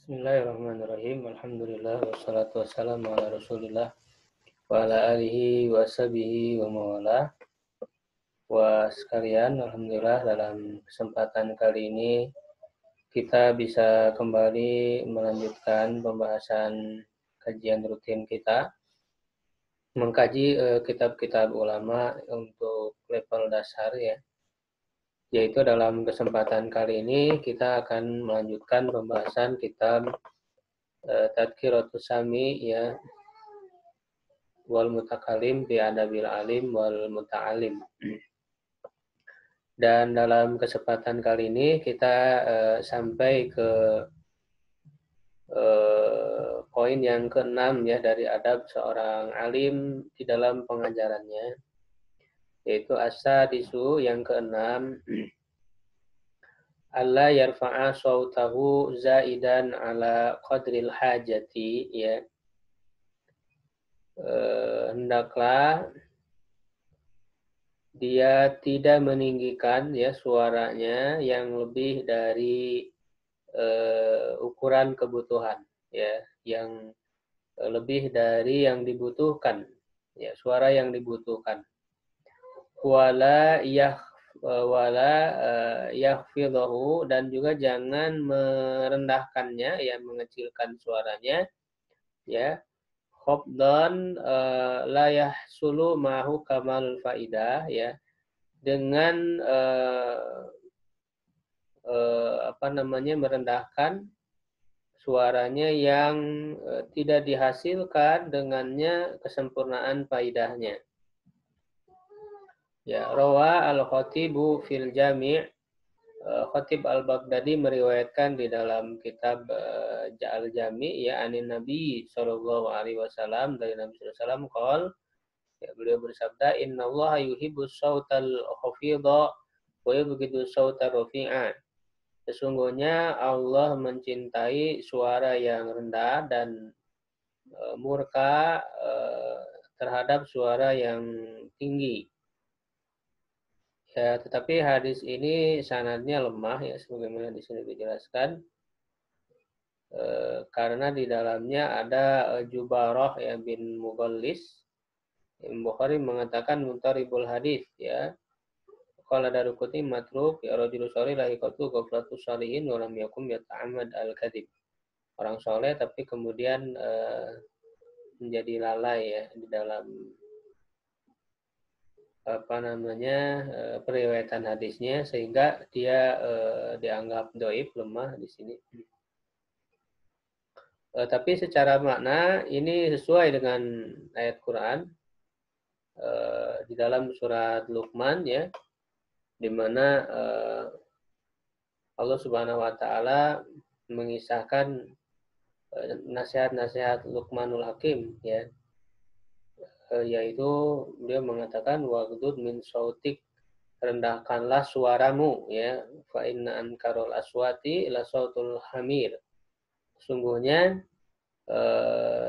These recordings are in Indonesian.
Bismillahirrahmanirrahim. Alhamdulillah wassalatu wassalamu ala Rasulillah wa ala alihi wa sahbihi wa mawalah. Wa sekalian, alhamdulillah dalam kesempatan kali ini kita bisa kembali melanjutkan pembahasan kajian rutin kita mengkaji kitab-kitab ulama untuk level dasar ya. Yaitu dalam kesempatan kali ini kita akan melanjutkan pembahasan kitab Tadhkiratus Sami ya wal mutakalim bi adabil alim wal muta'alim. Dan dalam kesempatan kali ini kita sampai ke poin yang ke-6 ya dari adab seorang alim di dalam pengajarannya, yaitu as-sadisu yang ke-6, alla yarfa'a sautahu zaidan ala qadril hajati ya. Hendaklah dia tidak meninggikan ya suaranya yang lebih dari ukuran kebutuhan ya, yang lebih dari yang dibutuhkan ya, suara yang dibutuhkan. Wala yakhfidhahu, dan juga jangan merendahkannya ya, mengecilkan suaranya ya. Khofdan la yahsulu ma'hu kamal faidah ya, dengan merendahkan suaranya yang tidak dihasilkan dengannya kesempurnaan faidahnya. Ya, rawa al-Khatibu fil Jami', Khatib al-Baghdadi meriwayatkan di dalam kitab Al-Jami' ya, anin Nabi sallallahu alaihi wasallam, dari Nabi sallallahu alaihi wasallam qol, ya, beliau bersabda, innallaha yuhibbus sautal khafidha wa yubghidus sautar rafi'a. Sesungguhnya Allah mencintai suara yang rendah dan murka terhadap suara yang tinggi. Ya, tetapi hadis ini sanadnya lemah ya, sebagaimana di sini dijelaskan, karena di dalamnya ada Jubarah ya bin Mughallis. Imam Bukhari mengatakan muntaribul hadis ya. Qala Daruqutni matruk ya, rajulus salih lahiqatu ghaflatus salihin wa lam yakum yata'ammad al-kadzib. Orang soleh tapi kemudian menjadi lalai ya di dalam periwayatan hadisnya, sehingga dia dianggap dhaif, lemah di sini. Tapi secara makna ini sesuai dengan ayat Quran di dalam surat Luqman ya, di mana Allah Subhanahu wa taala mengisahkan nasihat-nasihat Luqmanul Hakim ya, yaitu beliau mengatakan waghdud min sautik, rendahkanlah suaramu ya, fa inna ankarul aswati la sautul hamir. Sungguhnya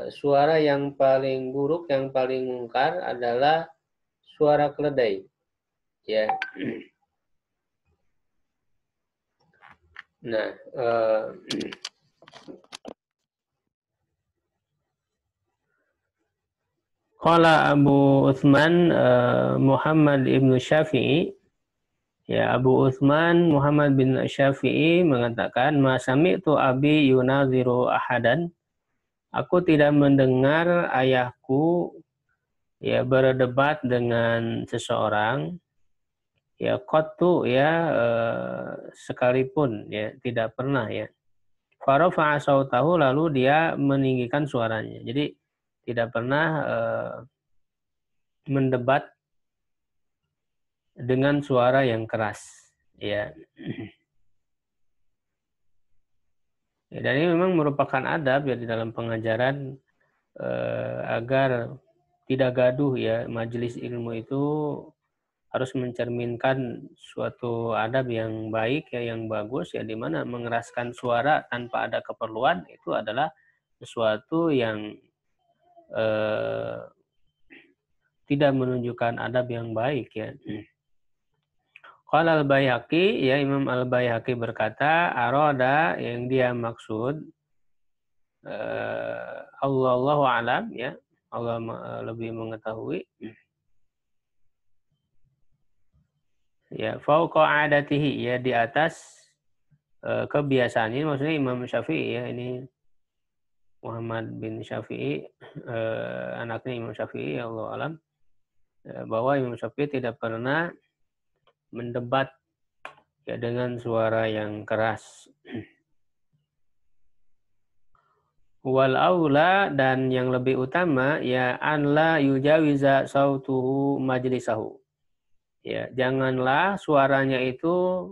suara yang paling buruk, yang paling mungkar adalah suara keledai ya. Nah, qala Abu Utsman Muhammad ibnu Syafi'i, ya, Abu Utsman Muhammad bin Syafi'i mengatakan, ma sami'tu abi yunaziru ahadan, aku tidak mendengar ayahku ya berdebat dengan seseorang ya, qattu ya, sekalipun ya, tidak pernah ya. Farafa'a sautahu, lalu dia meninggikan suaranya. Jadi tidak pernah mendebat dengan suara yang keras ya. Ya, dan ini memang merupakan adab ya di dalam pengajaran agar tidak gaduh ya. Majelis ilmu itu harus mencerminkan suatu adab yang baik ya, yang bagus ya, di mana mengeraskan suara tanpa ada keperluan itu adalah sesuatu yang tidak menunjukkan adab yang baik ya. Qala al-Baihaqi, ya, Imam al-Baihaqi berkata, arada, yang dia maksud Allahu a'lam ya. Allah lebih mengetahui. Ya, fauqa adatihi ya, di atas kebiasaannya, maksudnya Imam Syafi'i ya, ini Muhammad bin Syafi'i, anaknya Imam Syafi'i, Allah alam, bahwa Imam Syafi'i tidak pernah mendebat ya dengan suara yang keras. Wal aula, dan yang lebih utama ya, an la yujawiza sautuhu majlisahu. Ya, janganlah suaranya itu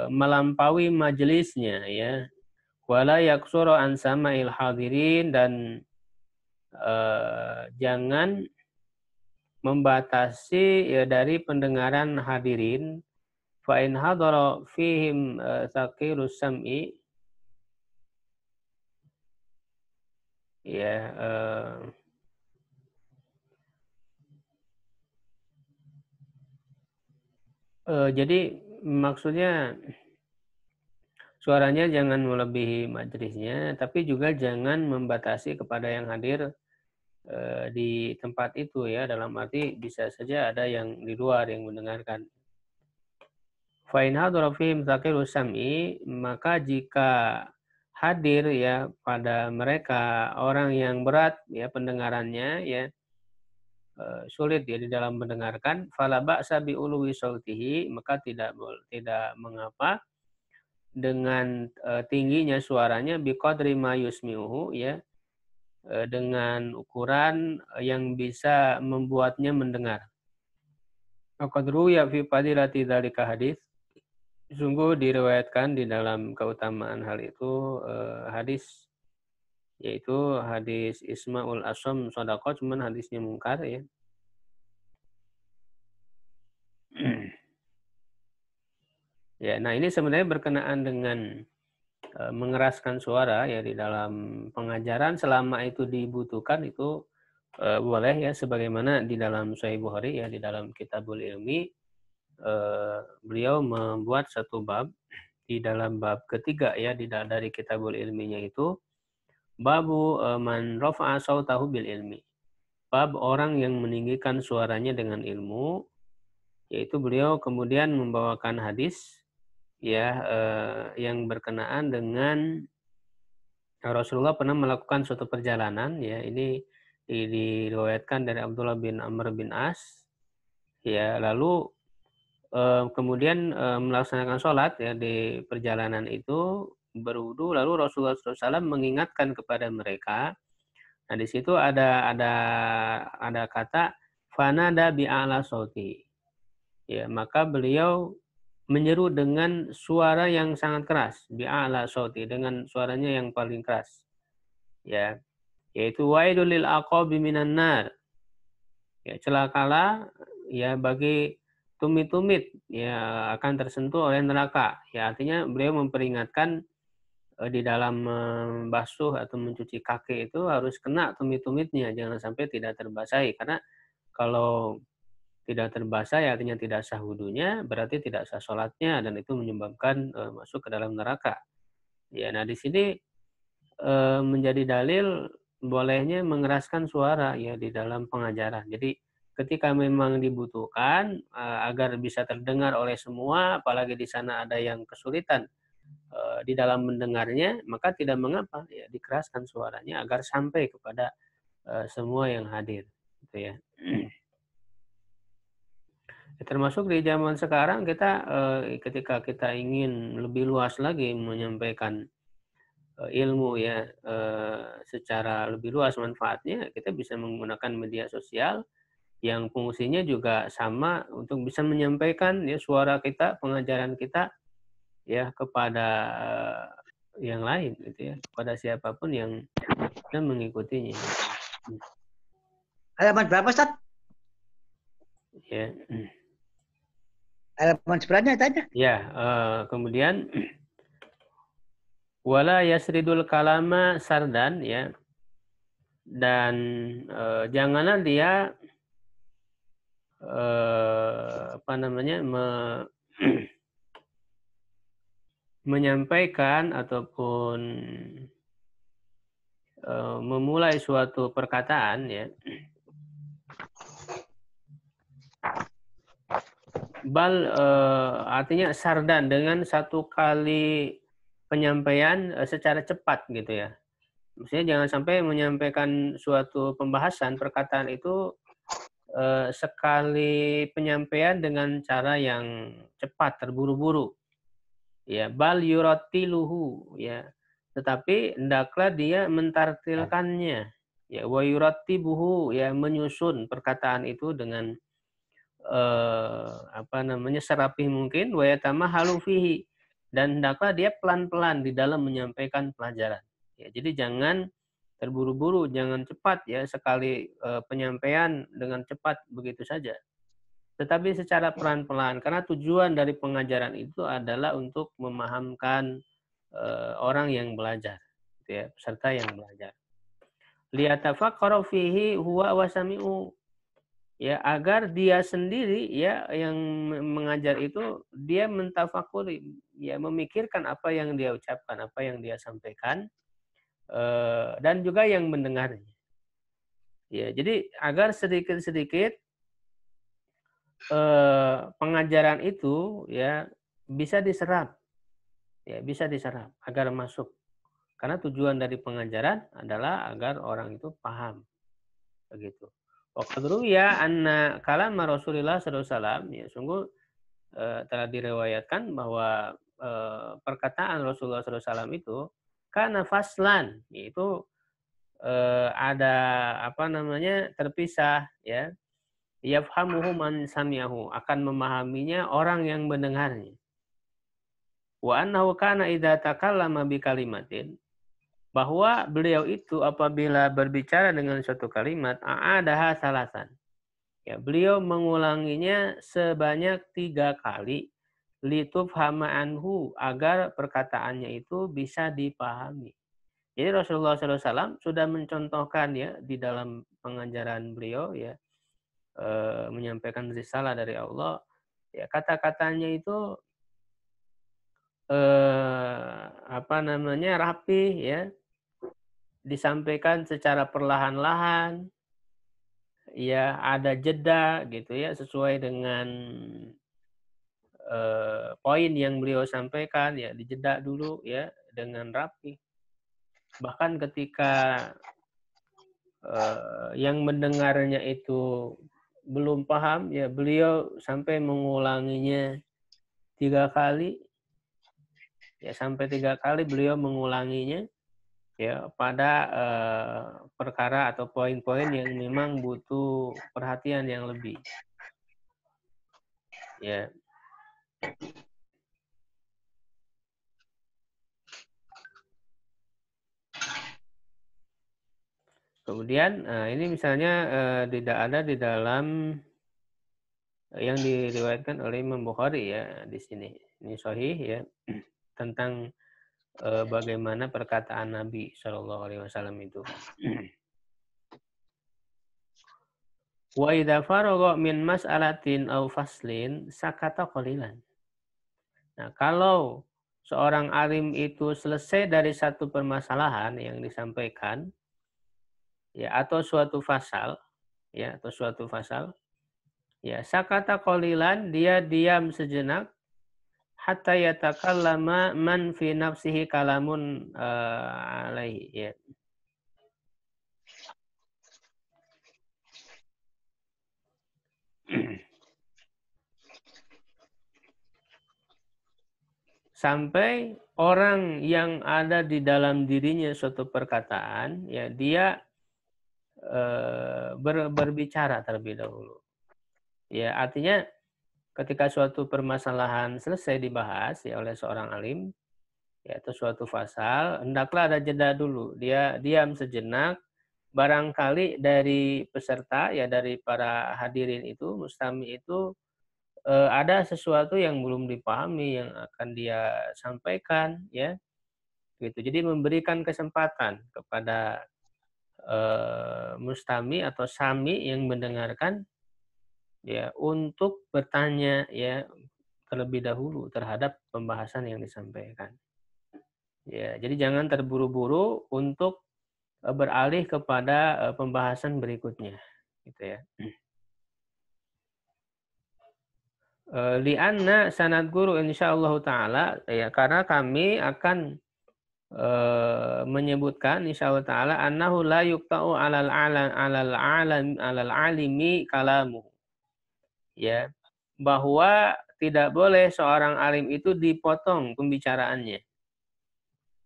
melampaui majelisnya ya. Wala yaksuru an sama'il hadirin, dan jangan membatasi ya dari pendengaran hadirin. Fa in hadara fihim tsaqirus sam'i, ya, jadi maksudnya suaranya jangan melebihi majelisnya, tapi juga jangan membatasi kepada yang hadir di tempat itu ya, dalam arti bisa saja ada yang di luar yang mendengarkan. Fa in hadara fihim tsaqirus sam'i, maka jika hadir ya pada mereka orang yang berat ya pendengarannya ya, sulit ya di dalam mendengarkan, fala ba'sa bi uluwi sautihi, maka tidak mengapa dengan tingginya suaranya, biqadri ma yusmi'uhu ya, dengan ukuran yang bisa membuatnya mendengar. Faqad ruwiya fi fadilati dzalika hadis, sungguh diriwayatkan di dalam keutamaan hal itu hadis, yaitu hadis Ismaul Asom Sodaqah, cuman hadisnya mungkar ya. Ya, nah ini sebenarnya berkenaan dengan mengeraskan suara ya di dalam pengajaran, selama itu dibutuhkan itu boleh ya, sebagaimana di dalam Sahih Bukhari ya, di dalam Kitabul Ilmi, beliau membuat satu bab di dalam bab ketiga ya dari Kitabul Ilminya itu, babu man rafa'a sautahu bil ilmi, bab orang yang meninggikan suaranya dengan ilmu, yaitu beliau kemudian membawakan hadis ya yang berkenaan dengan Rasulullah pernah melakukan suatu perjalanan ya, ini diriwayatkan dari Abdullah bin Amr bin As ya, lalu kemudian melaksanakan sholat ya di perjalanan itu, berwudu, lalu Rasulullah SAW mengingatkan kepada mereka. Nah di situ ada kata fanada bi'ala sauti ya, maka beliau menyeru dengan suara yang sangat keras, bi'ala sauti, dengan suaranya yang paling keras ya, yaitu wailul lil aqabi minan nar, ya celakalah ya bagi tumit-tumit ya akan tersentuh oleh neraka ya, artinya beliau memperingatkan di dalam membasuh atau mencuci kaki itu harus kena tumit-tumitnya, jangan sampai tidak terbasahi, karena kalau tidak terbasah ya artinya tidak sah wudunya, berarti tidak sah sholatnya, dan itu menyebabkan masuk ke dalam neraka ya. Nah di sini menjadi dalil bolehnya mengeraskan suara ya di dalam pengajaran. Jadi ketika memang dibutuhkan agar bisa terdengar oleh semua, apalagi di sana ada yang kesulitan di dalam mendengarnya, maka tidak mengapa ya dikeraskan suaranya agar sampai kepada semua yang hadir, gitu ya. Termasuk di zaman sekarang kita ketika kita ingin lebih luas lagi menyampaikan ilmu ya secara lebih luas manfaatnya, kita bisa menggunakan media sosial yang fungsinya juga sama untuk bisa menyampaikan ya suara kita, pengajaran kita ya kepada yang lain gitu ya, kepada siapapun yang mengikutinya. Halaman berapa, Ustaz? Ya. Halaman sebenarnya tanya. Ya, kemudian wala yasridul kalama sardan ya, dan janganlah dia apa namanya menyampaikan ataupun memulai suatu perkataan ya, artinya sardan dengan satu kali penyampaian secara cepat gitu ya. Maksudnya jangan sampai menyampaikan suatu pembahasan perkataan itu sekali penyampaian dengan cara yang cepat, terburu-buru. Ya, bal yurattiluhu ya. Tetapi hendaklah dia mentartilkannya. Ya, wa yurattibuhu ya, menyusun perkataan itu dengan serapih mungkin, wa yatamahalu fihi, dan hendaklah dia pelan-pelan di dalam menyampaikan pelajaran. Ya, jadi jangan terburu-buru, jangan cepat ya, sekali penyampaian dengan cepat begitu saja. Tetapi secara pelan-pelan, karena tujuan dari pengajaran itu adalah untuk memahamkan orang yang belajar, gitu ya, peserta yang belajar. Liyatafaqqara fihi huwa wasami'u, ya, agar dia sendiri ya yang mengajar itu dia mentafakuri, ya, memikirkan apa yang dia ucapkan, apa yang dia sampaikan, dan juga yang mendengarnya. Ya, jadi agar sedikit-sedikit pengajaran itu ya bisa diserap, ya bisa diserap agar masuk. Karena tujuan dari pengajaran adalah agar orang itu paham, begitu. Waqad ruwiya anna kalam Rasulullah SAW, ya sungguh telah diriwayatkan bahwa perkataan Rasulullah SAW itu karena faslan, yaitu ada terpisah ya, yafhamuhu man sami'ahu, akan memahaminya orang yang mendengarnya. Wa annahu kana idza takallama bi kalimatin, bahwa beliau itu apabila berbicara dengan suatu kalimat, a'adaha salasan. Ya, beliau mengulanginya sebanyak 3 kali, litufhama anhu, agar perkataannya itu bisa dipahami. Jadi Rasulullah SAW sudah mencontohkan ya di dalam pengajaran beliau ya, menyampaikan risalah dari Allah, ya kata-katanya itu rapi ya, disampaikan secara perlahan-lahan, ya ada jeda gitu ya, sesuai dengan poin yang beliau sampaikan, ya dijeda dulu ya dengan rapi. Bahkan ketika yang mendengarnya itu belum paham, ya beliau sampai mengulanginya 3 kali, ya sampai 3 kali beliau mengulanginya ya pada perkara atau poin-poin yang memang butuh perhatian yang lebih. Ya. Kemudian ini misalnya tidak ada di dalam yang diriwayatkan oleh Imam Bukhari ya di sini. Ini sahih ya, tentang bagaimana perkataan Nabi Shallallahu Alaihi Wasallam itu. Wa idza faragha min mas'alatin aw faslin sakata qalilan. Nah, kalau seorang alim itu selesai dari satu permasalahan yang disampaikan, ya atau suatu fasal, ya sakata qalilan, dia diam sejenak, hatta yatakallama man fi nafsihi kalamun alaihi, ya. Sampai orang yang ada di dalam dirinya suatu perkataan, ya dia berbicara terlebih dahulu. Ya, artinya ketika suatu permasalahan selesai dibahas ya oleh seorang alim, ya atau suatu fasal, hendaklah ada jeda dulu. Dia diam sejenak, barangkali dari peserta ya, dari para hadirin itu, mustami itu ada sesuatu yang belum dipahami yang akan dia sampaikan ya. Gitu. Jadi memberikan kesempatan kepada mustami atau sami yang mendengarkan ya untuk bertanya ya terlebih dahulu terhadap pembahasan yang disampaikan. Ya, jadi jangan terburu-buru untuk beralih kepada pembahasan berikutnya, gitu ya. Lianna sanad guru insyaallah taala, ya, karena kami akan menyebutkan insyaallah taala annahu la yuqta'u alal alimi kalamu, ya, bahwa tidak boleh seorang alim itu dipotong pembicaraannya.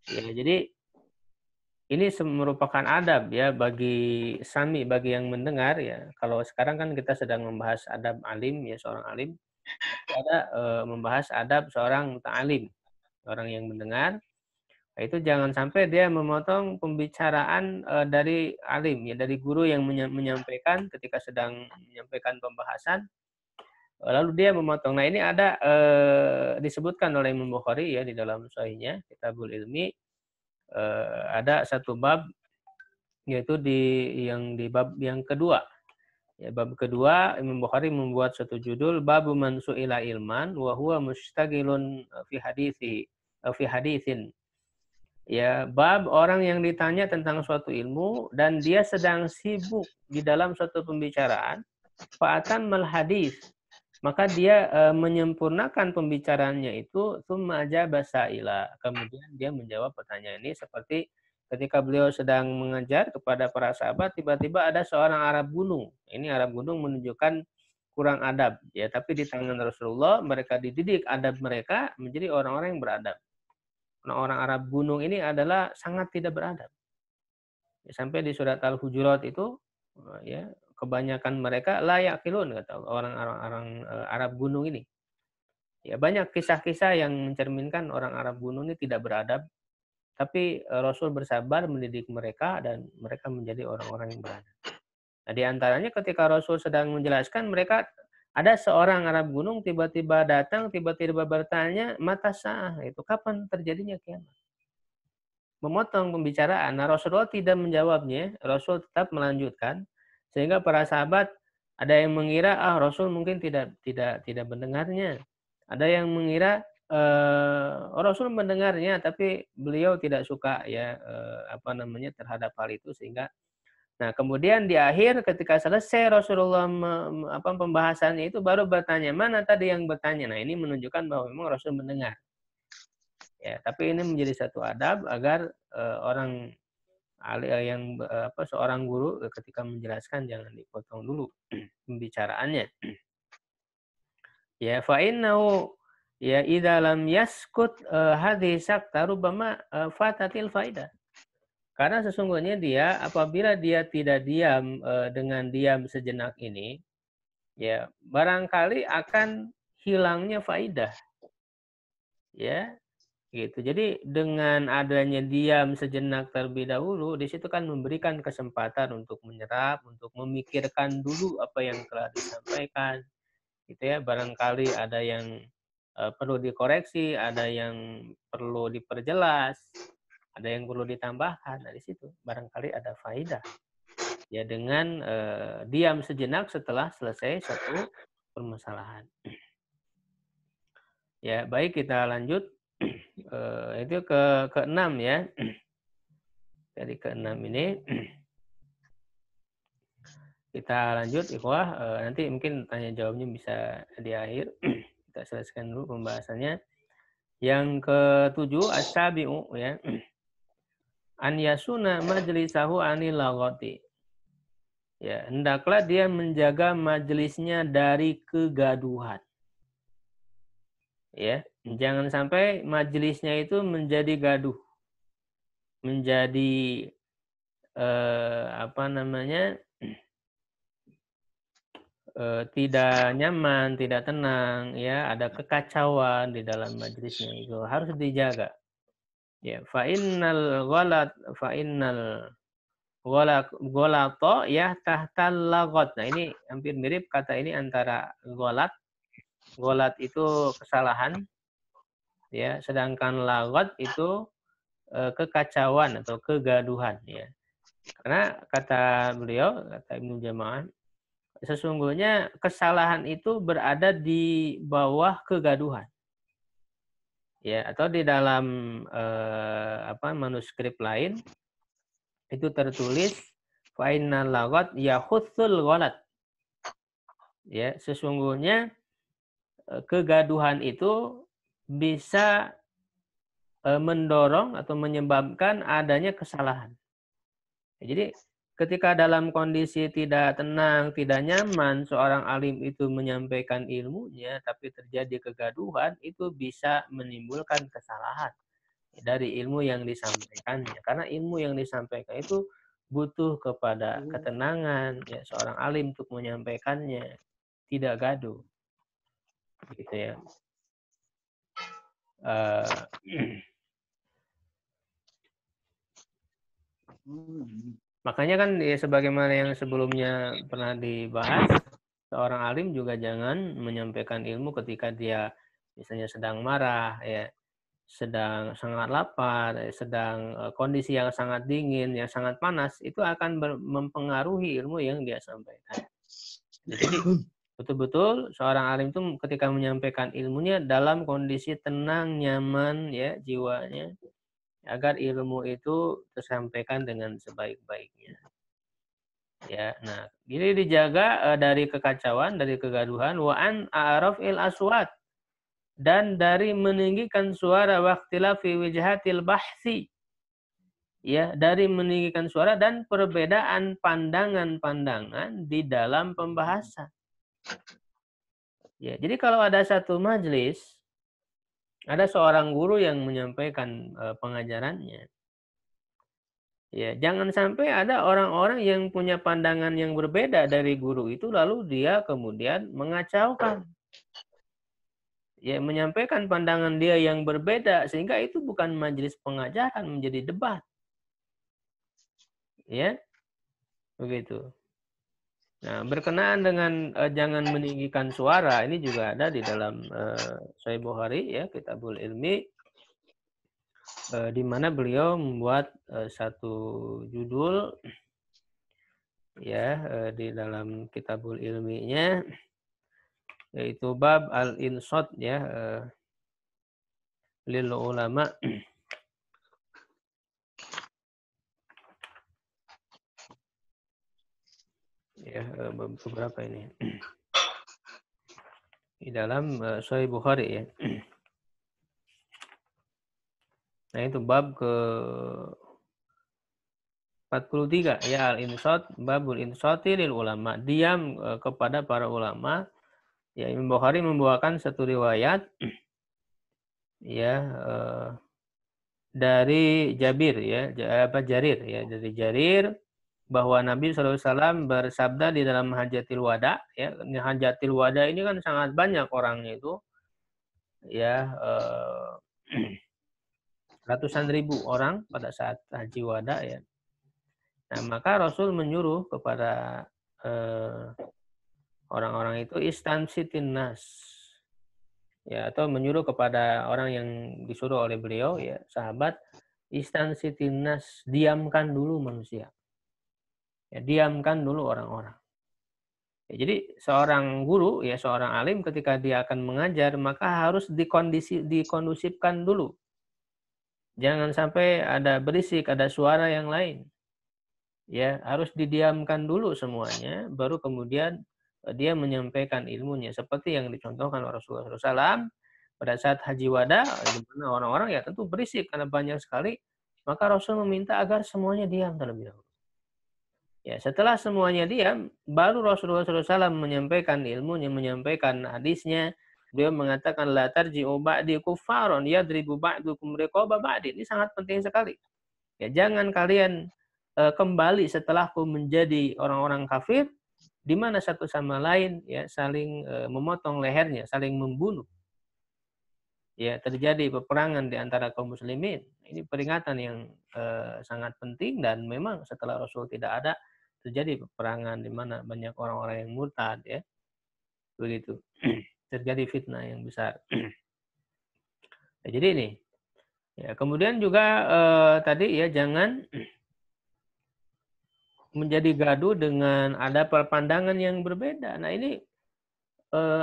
Ya, jadi ini merupakan adab ya bagi yang mendengar ya. Kalau sekarang kan kita sedang membahas adab alim ya, seorang alim. Ada membahas adab seorang muta'alim, orang yang mendengar. Itu jangan sampai dia memotong pembicaraan dari alim ya, dari guru yang menyampaikan ketika sedang menyampaikan pembahasan, lalu dia memotong. Nah, ini ada disebutkan oleh Imam Bukhari ya di dalam Sahihnya Kitabul Ilmi, ada satu bab, yaitu di bab yang kedua. Ya, bab kedua Imam Bukhari membuat satu judul babu man su'ila ilman wa huwa mustagilun fi haditsin. Ya, bab orang yang ditanya tentang suatu ilmu dan dia sedang sibuk di dalam suatu pembicaraan, fa'atan mal hadis. Maka dia menyempurnakan pembicaraannya itu tsumma ajaba sa'ila. Kemudian dia menjawab pertanyaan ini, seperti ketika beliau sedang mengajar kepada para sahabat, tiba-tiba ada seorang Arab gunung. Ini Arab gunung menunjukkan kurang adab ya, tapi di tangan Rasulullah mereka dididik adab mereka menjadi orang-orang yang beradab. Nah, orang Arab gunung ini adalah sangat tidak beradab. Ya, sampai di surat Al-Hujurat itu ya, kebanyakan mereka la yaqilun, kata orang-orang Arab gunung ini. Ya, banyak kisah-kisah yang mencerminkan orang Arab gunung ini tidak beradab, tapi Rasul bersabar mendidik mereka dan mereka menjadi orang-orang yang beradab. Nah, di antaranya ketika Rasul sedang menjelaskan, mereka ada seorang Arab gunung tiba-tiba datang, tiba-tiba bertanya, mata sa'ah, itu kapan terjadinya kiamat? Memotong pembicaraan. Nah, Rasulullah tidak menjawabnya, Rasul tetap melanjutkan, sehingga para sahabat ada yang mengira Rasul mungkin tidak mendengarnya. Ada yang mengira Rasul mendengarnya tapi beliau tidak suka ya terhadap hal itu, sehingga nah kemudian di akhir ketika selesai Rasulullah pembahasannya itu baru bertanya, mana tadi yang bertanya. Nah, ini menunjukkan bahwa memang Rasul mendengar. Ya, tapi ini menjadi satu adab agar orang yang seorang guru ketika menjelaskan jangan dipotong dulu pembicaraannya. Ya, fa innahu ya idza lam yaskut hadhihi sakta rubbama fatatil faidah. Karena sesungguhnya dia apabila dia tidak diam dengan diam sejenak ini, ya barangkali akan hilangnya faidah. Ya, gitu. Jadi dengan adanya diam sejenak terlebih dahulu, di situ kan memberikan kesempatan untuk menyerap, untuk memikirkan dulu apa yang telah disampaikan. Gitu ya, barangkali ada yang perlu dikoreksi, ada yang perlu diperjelas, ada yang perlu ditambahkan. Nah, di situ barangkali ada faidah. Ya, dengan diam sejenak setelah selesai satu permasalahan. Ya, baik, kita lanjut. Itu ke-6 ya. Dari ke-6 ini kita lanjut ikhwah, nanti mungkin tanya jawabnya bisa di akhir. Kita selesaikan dulu pembahasannya. Yang ke-7 as-sabi'u ya. An yasuna majlisahu anil laghati. Ya, hendaklah dia menjaga majelisnya dari kegaduhan. Ya, jangan sampai majelisnya itu menjadi gaduh. Menjadi tidak nyaman, tidak tenang, ya, ada kekacauan di dalam majelisnya, itu harus dijaga. Ya, fa innal ghalata ya tahtal laghat. Nah, ini hampir mirip kata ini antara ghalat. Ghalat itu kesalahan, ya, sedangkan laghat itu kekacauan atau kegaduhan, ya. Karena kata beliau, kata Ibnu Jama'ah, sesungguhnya kesalahan itu berada di bawah kegaduhan. Ya, atau di dalam manuskrip lain itu tertulis fa innal laghat yahuthul ghalat. Ya, sesungguhnya kegaduhan itu bisa mendorong atau menyebabkan adanya kesalahan. Jadi ketika dalam kondisi tidak tenang, tidak nyaman, seorang alim itu menyampaikan ilmunya, tapi terjadi kegaduhan, itu bisa menimbulkan kesalahan dari ilmu yang disampaikannya. Karena ilmu yang disampaikan itu butuh kepada ketenangan, ya seorang alim untuk menyampaikannya, tidak gaduh, gitu ya. Makanya kan ya, sebagaimana yang sebelumnya pernah dibahas, seorang alim juga jangan menyampaikan ilmu ketika dia misalnya sedang marah, ya, sedang sangat lapar, sedang kondisi yang sangat dingin, yang sangat panas, itu akan mempengaruhi ilmu yang dia sampaikan. Jadi betul-betul seorang alim itu ketika menyampaikan ilmunya dalam kondisi tenang, nyaman, ya jiwanya, agar ilmu itu tersampaikan dengan sebaik-baiknya. Ya, nah, ini dijaga dari kekacauan, dari kegaduhan, wa an a'rafil aswat, dan dari meninggikan suara waqtila fi wijhatil bahsi. Ya, dari meninggikan suara dan perbedaan pandangan-pandangan di dalam pembahasan. Ya, jadi kalau ada satu majelis, ada seorang guru yang menyampaikan pengajarannya. Ya, jangan sampai ada orang-orang yang punya pandangan yang berbeda dari guru itu lalu dia kemudian mengacaukan. Ya, menyampaikan pandangan dia yang berbeda sehingga itu bukan majelis pengajaran, menjadi debat. Ya. Begitu. Nah, berkenaan dengan jangan meninggikan suara, ini juga ada di dalam Sahih Bukhari, ya, Kitabul Ilmi, di mana beliau membuat satu judul, ya, di dalam Kitabul Ilminya, yaitu bab al-insat, ya, lil ulama. Ya, beberapa ini di dalam Sahih Bukhari, ya. Nah, itu bab ke 43, ya, al-insat, babul insati lil ulama, diam kepada para ulama. Ya, Imam Bukhari membawakan satu riwayat, ya, dari Jabir, ya, Jarir, ya, dari Jarir, bahwa Nabi SAW bersabda di dalam Hajatil Wada, ya, Hajatil Wada ini kan sangat banyak orangnya itu, ya, ratusan ribu orang pada saat Haji Wada, ya. Nah, maka Rasul menyuruh kepada orang-orang itu istansitin nas, ya, atau menyuruh kepada orang yang disuruh oleh beliau, ya, sahabat, istansitin nas, diamkan dulu manusia. Ya, diamkan dulu orang-orang. Ya, jadi seorang guru, ya, seorang alim ketika dia akan mengajar maka harus dikondusifkan dulu. Jangan sampai ada berisik, ada suara yang lain. Ya, harus didiamkan dulu semuanya, baru kemudian dia menyampaikan ilmunya seperti yang dicontohkan oleh Rasulullah SAW pada saat Haji Wada, di mana orang-orang ya tentu berisik karena banyak sekali, maka Rasul meminta agar semuanya diam terlebih dahulu. Ya, setelah semuanya diam, baru Rasulullah SAW menyampaikan ilmunya, menyampaikan hadisnya. Beliau mengatakan la tarji'u ba'di kuffaron yadribu ba'dukum riqaba ba'di. Ini sangat penting sekali. Ya, jangan kalian kembali setelahku menjadi orang-orang kafir di mana satu sama lain, ya, saling memotong lehernya, saling membunuh. Ya, terjadi peperangan di antara kaum muslimin. Ini peringatan yang sangat penting, dan memang setelah Rasul tidak ada, terjadi peperangan di mana banyak orang-orang yang murtad, ya. Begitu. Terjadi fitnah yang besar. Ya, jadi ini. Ya, kemudian juga tadi, ya, jangan menjadi gaduh dengan ada pandangan yang berbeda. Nah, ini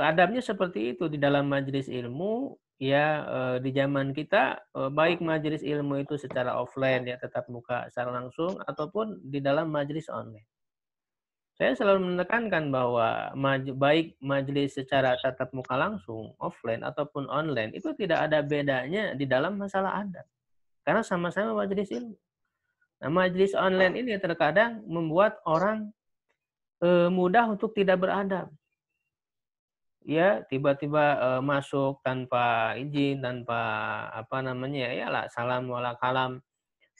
adabnya seperti itu di dalam majelis ilmu. ya di zaman kita baik majelis ilmu itu secara offline ya tetap muka secara langsung ataupun di dalam majelis online. Saya selalu menekankan bahwa baik majelis secara tatap muka langsung, offline ataupun online itu tidak ada bedanya di dalam masalah adat. Karena sama-sama majelis ilmu. Nah, majelis online ini terkadang membuat orang mudah untuk tidak beradab. Ya, tiba-tiba masuk tanpa izin, tanpa apa namanya, ya lah salam wala kalam,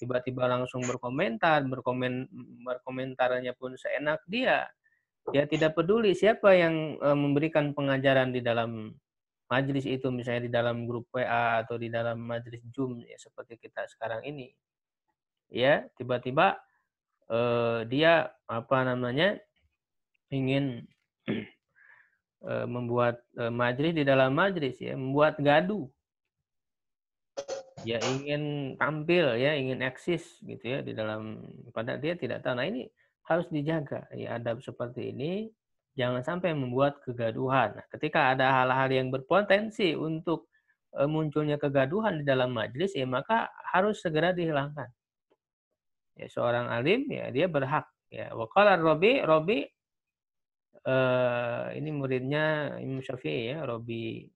tiba-tiba langsung berkomentar, berkomentarnya pun seenak dia. Ya tidak peduli siapa yang memberikan pengajaran di dalam majelis itu, misalnya di dalam grup WA atau di dalam majelis Zoom ya seperti kita sekarang ini. Ya, tiba-tiba dia apa namanya ingin membuat majelis di dalam majelis ya, membuat gaduh. Ya ingin tampil ya, ingin eksis gitu ya di dalam, padahal dia tidak tahu. Nah, ini harus dijaga ya adab seperti ini, jangan sampai membuat kegaduhan. Nah, ketika ada hal-hal yang berpotensi untuk munculnya kegaduhan di dalam majelis ya maka harus segera dihilangkan. Ya seorang alim ya dia berhak ya. Waqala Robi ini muridnya Imam Syafi'i ya, Robi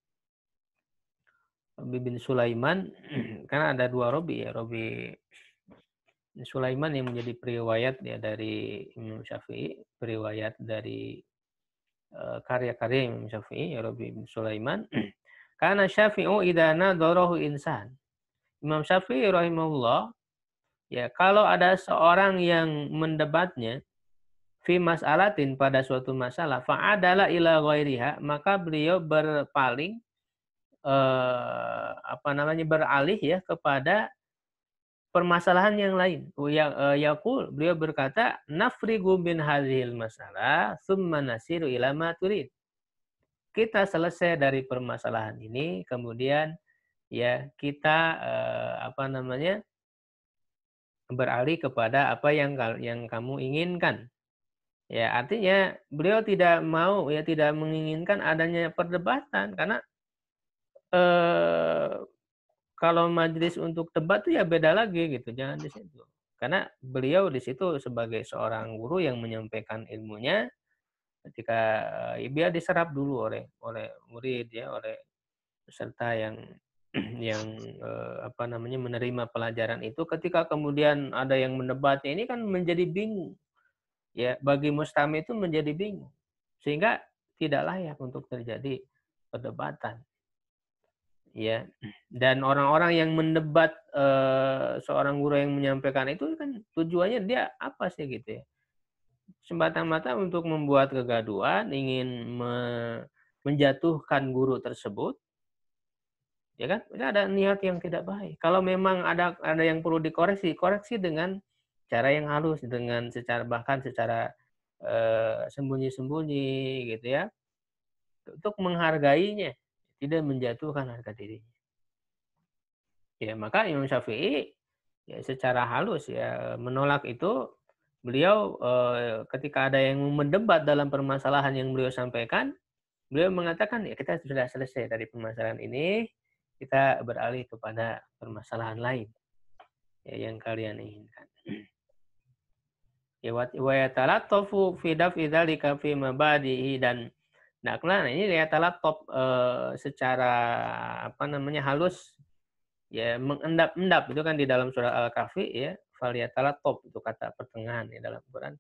bin Sulaiman. Karena ada dua Robi ya, Robi Sulaiman yang menjadi periwayat ya dari Imam Syafi'i, periwayat dari karya-karya Imam Syafi'i, ya Robi bin Sulaiman. Karena Syafi'u idana dorohu insan. Imam Syafi'i rahimahullah, ya kalau ada seorang yang mendebatnya fi mas'alatin pada suatu masalah, fa'adala ila ghairiha, maka beliau berpaling beralih ya kepada permasalahan yang lain. Yaqul, beliau berkata, nafrigu min hadhil masalah thumma nasiru ila ma turid. Kita selesai dari permasalahan ini, kemudian ya kita beralih kepada apa yang kamu inginkan. Ya, artinya beliau tidak mau ya tidak menginginkan adanya perdebatan karena kalau majelis untuk debat itu ya beda lagi gitu, jangan di situ. Karena beliau di situ sebagai seorang guru yang menyampaikan ilmunya, ketika biar diserap dulu oleh murid ya, oleh peserta yang yang menerima pelajaran itu. Ketika kemudian ada yang mendebatnya ini kan menjadi bingung. Ya, bagi mustami itu menjadi bingung. Sehingga tidak layak untuk terjadi perdebatan. Ya, dan orang-orang yang mendebat seorang guru yang menyampaikan itu kan tujuannya dia apa sih gitu ya? Semata-mata untuk membuat kegaduhan, ingin menjatuhkan guru tersebut, ya kan? Itu ada niat yang tidak baik. Kalau memang ada yang perlu dikoreksi, koreksi dengan cara yang halus, dengan bahkan secara sembunyi-sembunyi gitu ya, untuk menghargainya, tidak menjatuhkan harga dirinya. Ya, maka Imam Syafi'i ya secara halus ya menolak itu. Beliau ketika ada yang mendebat dalam permasalahan yang beliau sampaikan, beliau mengatakan ya kita sudah selesai dari permasalahan ini, kita beralih kepada permasalahan lain ya yang kalian inginkan. Ya wa yatalattafu fi daf'i dzalika fi mabadihi, dan ini yatalattaf secara halus ya, mengendap-endap itu kan di dalam surah Al-Kahfi ya, falyatalattaf itu kata pertengahan ya dalam Quran.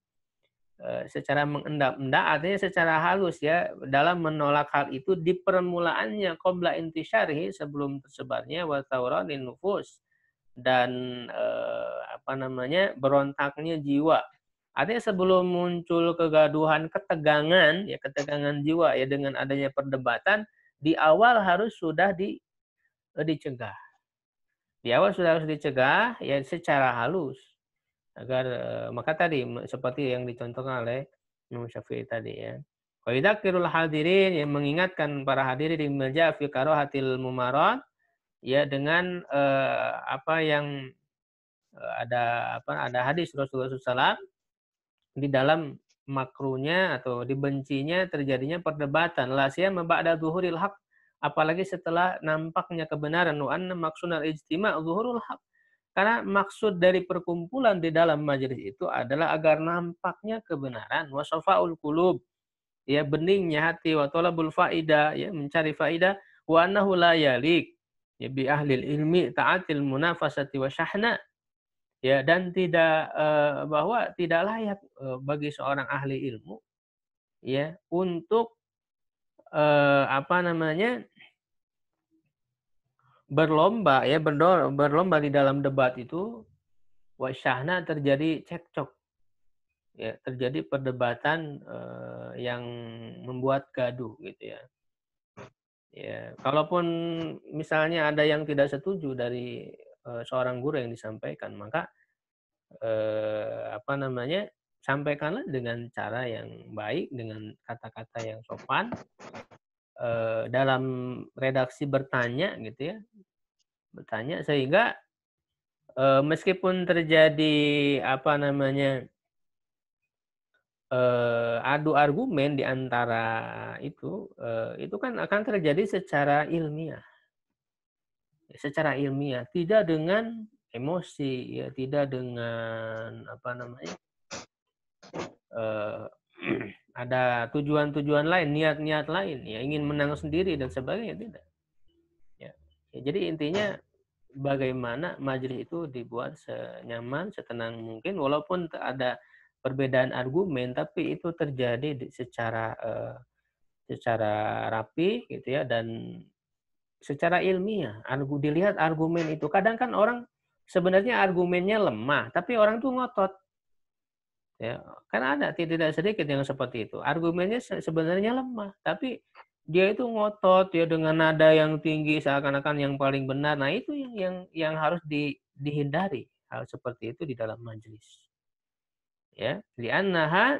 Secara mengendap-endap artinya secara halus ya dalam menolak hal itu di permulaannya qabla intisyarihi, sebelum tersebarnya wa tawranin nufus, dan berontaknya jiwa. Artinya sebelum muncul kegaduhan, ketegangan jiwa ya dengan adanya perdebatan, di awal harus sudah dicegah. Di awal sudah harus dicegah ya secara halus agar maka tadi seperti yang dicontohkan oleh Imam Syafi'i tadi ya. Wa idzakirul hadirin, yang mengingatkan para hadirin di meja fi karahatil mumarat ya dengan ada hadis Rasulullah SAW di dalam makruhnya atau dibencinya terjadinya perdebatan la siyama ba'da zuhuril haq, apalagi setelah nampaknya kebenaran, wa anna maqsudal ijtima' zuhurul haq. Karena maksud dari perkumpulan di dalam majelis itu adalah agar nampaknya kebenaran, wa safa'ul qulub, ya beningnya hati, wa talabul faidah, ya mencari faidah, wa annahu la yalik, ya bi ahlil ilmi ta'atil munafasati wa syahna, ya dan tidak bahwa tidak layak bagi seorang ahli ilmu, ya untuk apa namanya, berlomba, ya berlomba di dalam debat itu, wa syahna, terjadi cekcok, ya terjadi perdebatan yang membuat gaduh gitu ya. Ya, kalaupun misalnya ada yang tidak setuju dari seorang guru yang disampaikan, maka apa namanya, sampaikanlah dengan cara yang baik, dengan kata-kata yang sopan, dalam redaksi bertanya gitu ya, bertanya sehingga meskipun terjadi apa namanya, adu argumen di antara itu kan akan terjadi secara ilmiah, tidak dengan emosi, ya tidak dengan apa namanya, eee, ada tujuan-tujuan lain, niat-niat lain, ya ingin menang sendiri dan sebagainya, tidak. Ya. Ya, jadi intinya bagaimana majelis itu dibuat senyaman, setenang mungkin, walaupun ada perbedaan argumen, tapi itu terjadi secara rapi gitu ya, dan secara ilmiah. Dilihat argumen itu. Kadang kan orang sebenarnya argumennya lemah, tapi orang tuh ngotot. Ya, kan ada tidak sedikit yang seperti itu. Argumennya sebenarnya lemah, tapi dia itu ngotot ya dengan nada yang tinggi seakan-akan yang paling benar. Nah, itu yang harus dihindari hal seperti itu di dalam majelis. Ya, li'annaha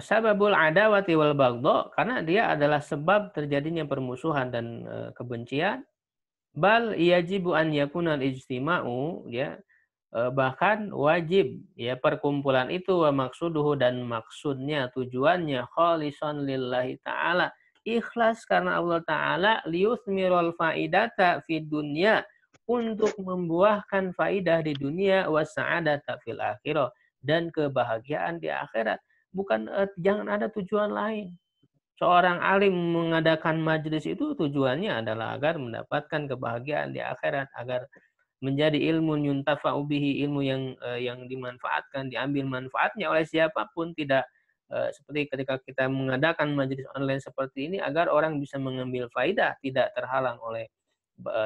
sababul adawati wal baghdha, karena dia adalah sebab terjadinya permusuhan dan kebencian. Bal yajibu an yakuna al-ijtima'u, ya bahkan wajib ya perkumpulan itu, wa maksuduhu, dan maksudnya tujuannya khalisan lillahi ta'ala, ikhlas karena Allah Ta'ala, liyuthmirul faidata fid dunya, untuk membuahkan faidah di dunia, wa sa'adata fil akhirah, dan kebahagiaan di akhirat. Bukan jangan ada tujuan lain. Seorang alim mengadakan majelis itu tujuannya adalah agar mendapatkan kebahagiaan di akhirat, agar menjadi ilmu yuntafa'u bihi, ilmu yang dimanfaatkan, diambil manfaatnya oleh siapapun, tidak seperti ketika kita mengadakan majelis online seperti ini, agar orang bisa mengambil faidah, tidak terhalang oleh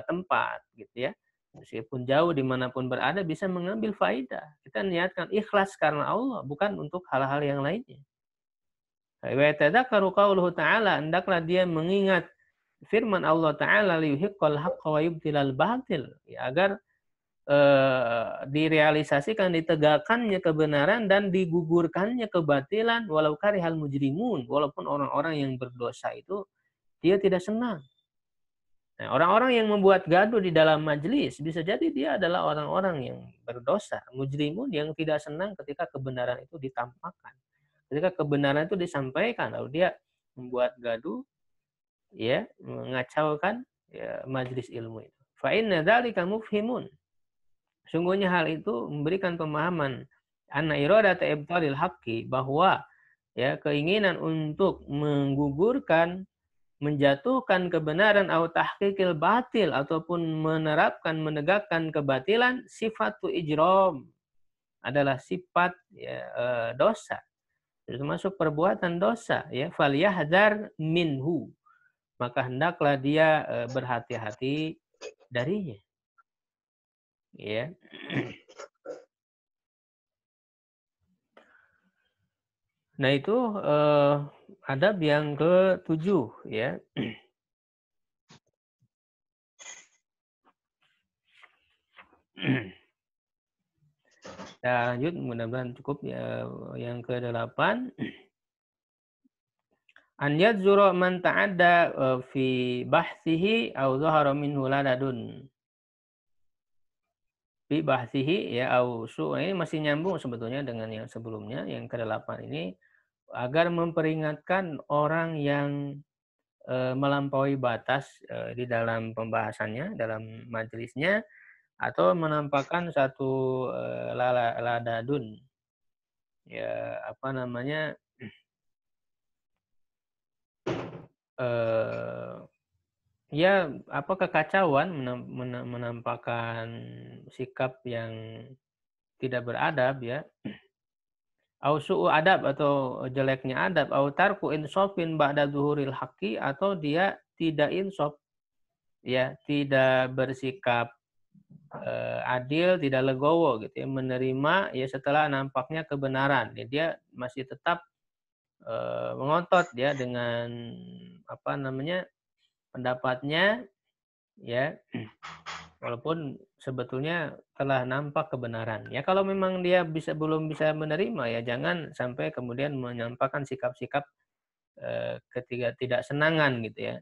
tempat gitu ya. Meskipun jauh dimanapun berada bisa mengambil faidah. Kita niatkan ikhlas karena Allah, bukan untuk hal-hal yang lainnya. Wa yatadzakkaru qauluhu ta'ala, hendaklah dia mengingat firman Allah Ta'ala, liyuhiqqal haqqa wa yubtilal batil, ya, agar direalisasikan, ditegakkannya kebenaran dan digugurkannya kebatilan, walau karihal mujrimun, walaupun orang-orang yang berdosa itu dia tidak senang. Nah, orang-orang yang membuat gaduh di dalam majelis bisa jadi dia adalah orang-orang yang berdosa, mujrimun, yang tidak senang ketika kebenaran itu ditampakkan, ketika kebenaran itu disampaikan, lalu dia membuat gaduh, ya mengacaukan ya majelis ilmu itu. Fa inna dzalika mufhimun, sungguhnya hal itu memberikan pemahaman anna iradata ibtalil haqqi, bahwa ya keinginan untuk menggugurkan, menjatuhkan kebenaran, atau tahqiqil batil, ataupun menerapkan, menegakkan kebatilan, sifatu ijram, adalah sifat ya, dosa, termasuk perbuatan dosa, ya falyahdhar minhu, maka hendaklah dia berhati-hati darinya, ya. Nah, itu adab yang ke-7 ya. Kita lanjut, mudah-mudahan cukup ya. Yang ke-8, an yadzura man ta'adda fi bahsihi aw dhahara minhu ladadun. Fi bahsihi ya au su. Ini masih nyambung sebetulnya dengan yang sebelumnya, yang ke-8 ini. agar memperingatkan orang yang melampaui batas di dalam pembahasannya, dalam majelisnya, atau menampakkan satu ladadun, ya apa namanya, ya apa kekacauan, menampakkan sikap yang tidak beradab ya, au su'u adab atau jeleknya adab, au tarku insofin ba'da zuhuril haqqi, atau dia tidak insaf ya, tidak bersikap adil, tidak legowo gitu ya, menerima ya setelah nampaknya kebenaran. Ya, dia masih tetap mengotot ya dengan apa namanya pendapatnya ya, walaupun sebetulnya telah nampak kebenaran. Ya kalau memang dia belum bisa menerima ya jangan sampai kemudian menyampaikan sikap-sikap ketiga tidak senangan gitu ya.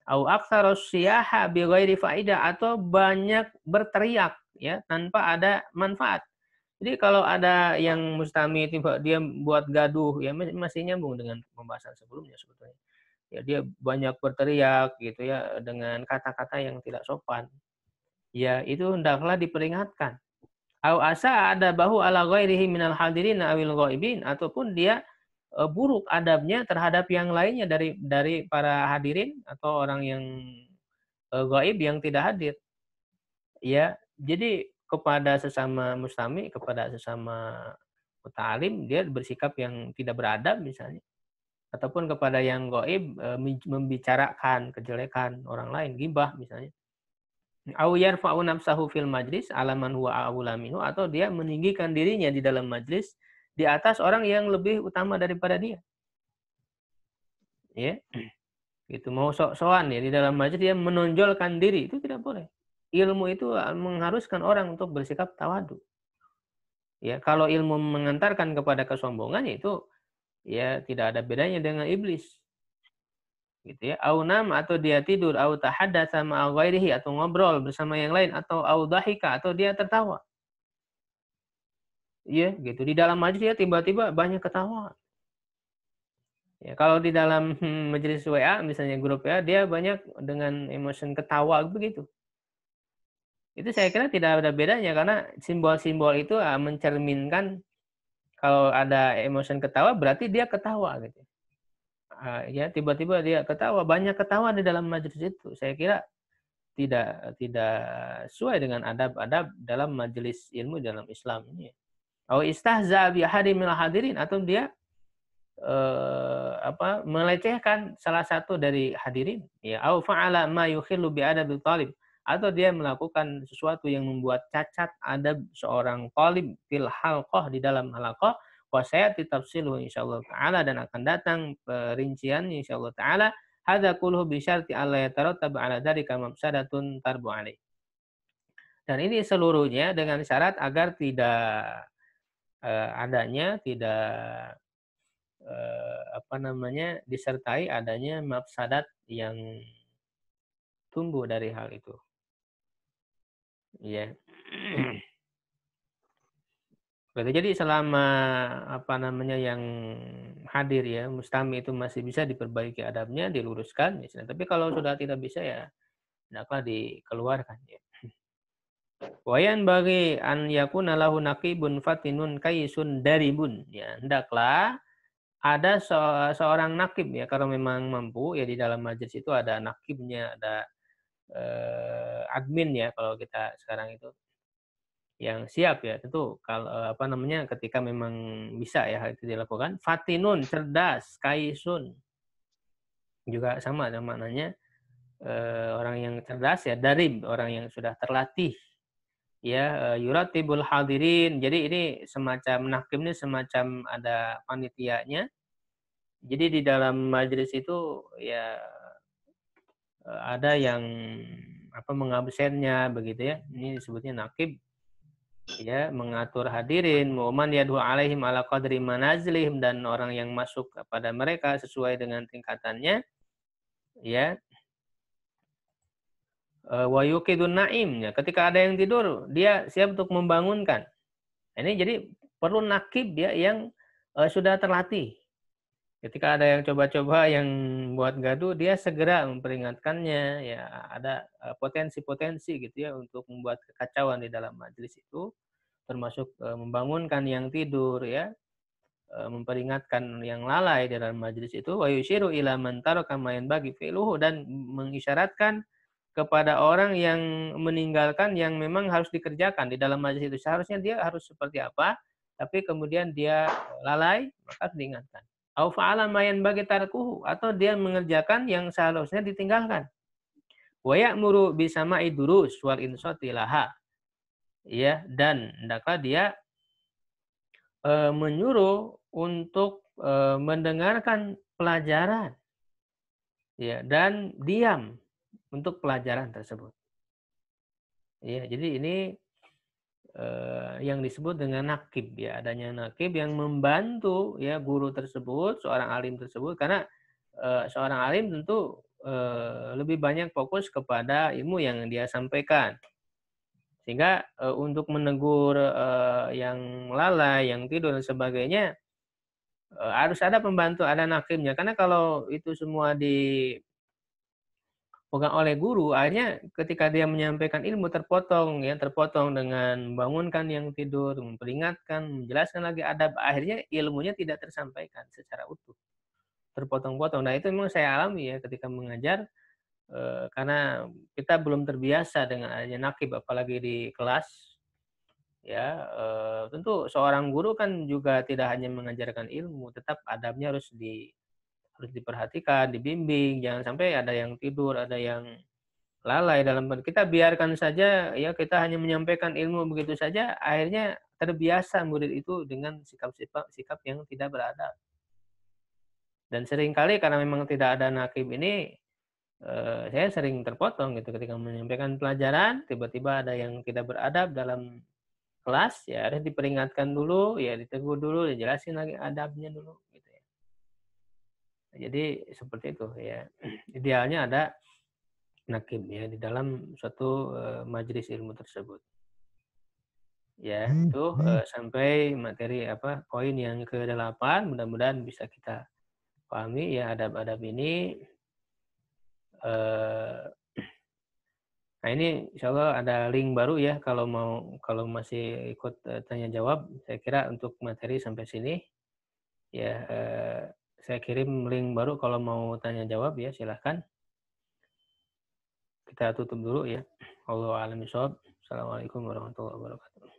Au aktsaros siyaha bi ghairi faidah, atau banyak berteriak ya tanpa ada manfaat. Jadi kalau ada yang mustami tiba dia buat gaduh ya masih nyambung dengan pembahasan sebelumnya sebetulnya. Ya dia banyak berteriak gitu ya dengan kata-kata yang tidak sopan. Ya itu hendaklah diperingatkan. Au asa ada bahu ala ghairihi minal hadirin awil ghaibin, ataupun dia buruk adabnya terhadap yang lainnya dari para hadirin atau orang yang gaib yang tidak hadir. Ya, jadi kepada sesama mustami, kepada sesama muta'alim, dia bersikap yang tidak beradab misalnya. Ataupun kepada yang gaib membicarakan kejelekan orang lain, ghibah misalnya. Au yarfa'u nafsahu fil majlis ala man huwa a'ula minhu, atau dia meninggikan dirinya di dalam majlis di atas orang yang lebih utama daripada dia. Ya. Gitu, mau sok-sokan ya di dalam majlis dia menonjolkan diri, itu tidak boleh. Ilmu itu mengharuskan orang untuk bersikap tawadu. Ya, kalau ilmu mengantarkan kepada kesombongan itu ya tidak ada bedanya dengan iblis. Gitu ya. Au nam, atau dia tidur, au tahaddatsa ma'a ghairihi, atau ngobrol bersama yang lain, atau au dhahika, atau dia tertawa. Ya, gitu. Di dalam majlis dia tiba-tiba banyak ketawa. Ya, kalau di dalam majelis WA misalnya grup ya, dia banyak dengan emosi ketawa begitu. Itu saya kira tidak ada bedanya karena simbol-simbol itu mencerminkan kalau ada emosi ketawa berarti dia ketawa gitu. Ya tiba-tiba dia ketawa, banyak ketawa di dalam majelis itu. Saya kira tidak sesuai dengan adab-adab dalam majelis ilmu dalam Islam ini. Au istahza bi ahadin minal hadirin, atau dia melecehkan salah satu dari hadirin, ya, au fa'ala ma yukhillu bi adabil talib, atau dia melakukan sesuatu yang membuat cacat adab seorang talib fil halqah, di dalam halaqah, wa sayati tafsiluhu insyaallah taala, dan akan datang perinciannya insyaallah taala. Hadza kulluhu bi syarti alla yatarattab ala dzalika mafsadatun tarbu alaih. Dan ini seluruhnya dengan syarat agar tidak tidak disertai adanya mafsadat yang tumbuh dari hal itu. Ya. Jadi selama yang hadir ya, mustami itu masih bisa diperbaiki adabnya, diluruskan misalnya. Tapi kalau sudah tidak bisa ya hendaklah dikeluarkan ya. Wayan bagi an yakuna lahu naqibun fatinun kaisun daribun. Ya, hendaklah ada seorang nakib ya, kalau memang mampu ya, di dalam majelis itu ada nakibnya, ada admin ya kalau kita sekarang itu, yang siap ya, tentu kalau ketika memang bisa ya hal itu dilakukan. Fatinun, cerdas, kaisun juga sama maknanya, orang yang cerdas ya, darib, orang yang sudah terlatih ya, yuratibul hadirin. Jadi ini semacam nakib ini semacam ada panitianya. Jadi di dalam majelis itu ya ada yang mengabsennya begitu ya. Ini disebutnya nakib. Ya, mengatur hadirin, mu'man yadhu alaihim ala qadri manazilihim, dan orang yang masuk kepada mereka sesuai dengan tingkatannya. Ya. Wa yuqidun naim, ya, ketika ada yang tidur, dia siap untuk membangunkan. Ini jadi perlu nakib ya yang sudah terlatih. Ketika ada yang coba-coba yang buat gaduh, dia segera memperingatkannya. Ya, ada potensi-potensi gitu ya untuk membuat kekacauan di dalam majelis itu, termasuk membangunkan yang tidur ya, memperingatkan yang lalai di dalam majelis itu. Wa yusyiru ila man taraka ma yanbaghi fi'luhu, dan mengisyaratkan kepada orang yang meninggalkan yang memang harus dikerjakan di dalam majelis itu. Seharusnya dia harus seperti apa, tapi kemudian dia lalai, maka harus diingatkan. Au fa'ala ma yanbaghi tarkuhu, atau dia mengerjakan yang seharusnya ditinggalkan. Wa ya'muru bisama'i durus wal insati laha. Ya, dan hendaklah dia menyuruh untuk mendengarkan pelajaran ya, dan diam untuk pelajaran tersebut. Ya, jadi ini yang disebut dengan nakib ya, adanya nakib yang membantu ya guru tersebut, seorang alim tersebut, karena seorang alim tentu lebih banyak fokus kepada ilmu yang dia sampaikan, sehingga untuk menegur yang lalai, yang tidur dan sebagainya, harus ada pembantu, ada nakibnya, karena kalau itu semua dipegang oleh guru, akhirnya ketika dia menyampaikan ilmu terpotong ya, terpotong dengan membangunkan yang tidur, memperingatkan, menjelaskan lagi adab, akhirnya ilmunya tidak tersampaikan secara utuh, terpotong-potong. Nah, itu memang saya alami ya ketika mengajar, karena kita belum terbiasa dengan adanya nakib apalagi di kelas ya. Tentu seorang guru kan juga tidak hanya mengajarkan ilmu, tetap adabnya harus diperhatikan, dibimbing, jangan sampai ada yang tidur, ada yang lalai dalam kita biarkan saja ya, kita hanya menyampaikan ilmu begitu saja, akhirnya terbiasa murid itu dengan sikap yang tidak beradab. Dan seringkali karena memang tidak ada nakib ini, saya sering terpotong gitu ketika menyampaikan pelajaran, tiba-tiba ada yang tidak beradab dalam kelas, ya harus diperingatkan dulu, ya ditegur dulu, dijelasin lagi adabnya dulu gitu ya. Jadi seperti itu ya. Idealnya ada nakib ya di dalam suatu majelis ilmu tersebut. Ya, itu sampai materi apa poin yang ke-8, mudah-mudahan bisa kita pahami ya adab-adab ini. Eh, Nah, ini insya Allah ada link baru ya, kalau masih ikut tanya jawab, saya kira untuk materi sampai sini ya, saya kirim link baru kalau mau tanya jawab ya, silahkan. Kita tutup dulu ya. Wallahu a'lam bishawab. Assalamualaikum warahmatullahi wabarakatuh.